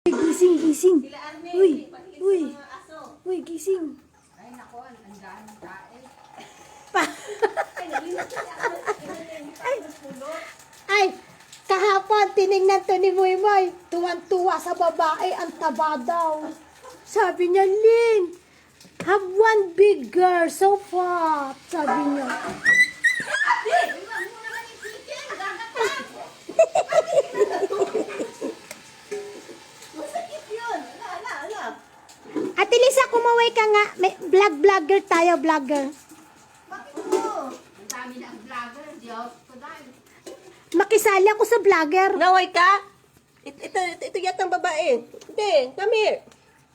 Gising, gising. Sila Arne, Uy, pahilig uy. sa mga aso. Uy, gising. Ay, nako, ang daan tae. Pa. Ay, nalinis siya ako. Ay, pulot. Ay, kahapon tinignan to ni Moymoy. Tuwan-tuwa sa babae, ang taba daw. Sabi niya, Lin, have one big girl, so fat. Sabi niya. Ate, iwan mo naman yung chicken. Gagatak. Masakit yun. Ala. Ate Lisa, kumaway ka nga. May vlogger tayo, vlogger. Bakit mo? Ang dami na ang vlogger. Diyos ko dahil. Makisali ako sa vlogger. Naway ka? Ito yata ang babae. Hindi, kami.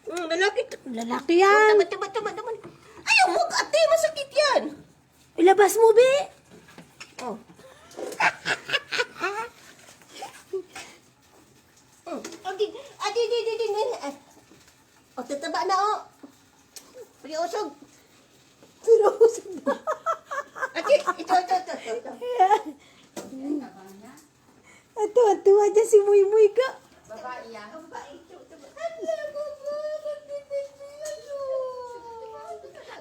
Lalaki. Lalaki yan. Taman. Ayaw mo, ate, masakit yan. Ilabas mo, be. Oh. Adi. O, tataba na, oh. Pag-iusog. Ate, ito. Tuwa dyan si Muy ka. Babae yan.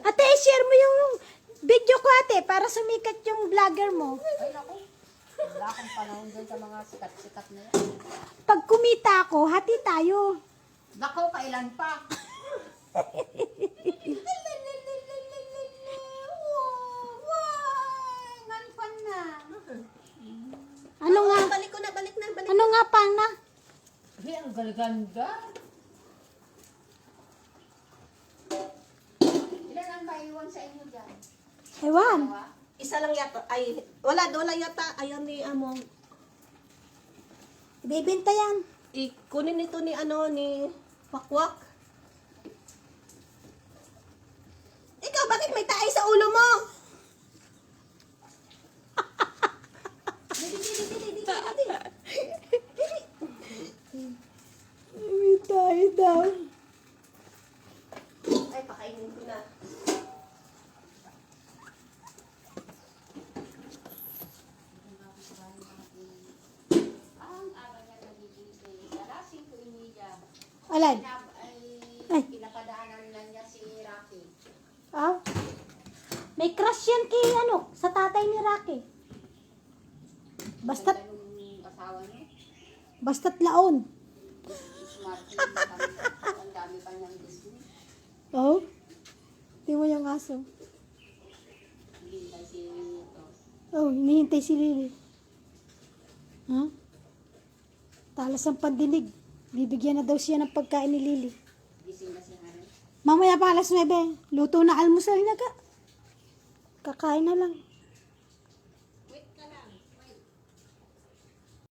Ate, share mo yung video ko, ate, para sumikat yung vlogger mo. Ay, naku. Wala akong panahon dun sa mga sikat-sikat na yan. Pag kumita ako, hati tayo. Nako, kailan pa? Nganpan na. Ano nga? Balik na. Ano nga pa na? Ay, ang galganda. Ilan ang maiwan sa inyo dyan? Ewan. Dalawa? Isa lang yata. Ay, wala yata. Ayaw ni Among. Bibenta yan. Kunin ito ni ni Wakwak. Ikaw, bakit may taay sa ulo mo? May tayo daw. Ay, pakainin ko na. Ang aga niya nagiging alasing ko iniya. Alay. Ay. Pinapadaanan na niya si Rocky. Ah? May crush yan kay sa tatay ni Rocky. Basta't, Yung asawa niya, basta't laon. smart yun. Ang dami pa niyang business. Oh? Di mo yung aso. Hindi na si ito. Oh, hinihintay si Lily. Ha? Talas ang pandinig. Bibigyan na daw siya ng pagkain ni Lily. Gising na si Hanan. Mamaya pa alas 9. Luto na almusal na ka. Kakain na lang.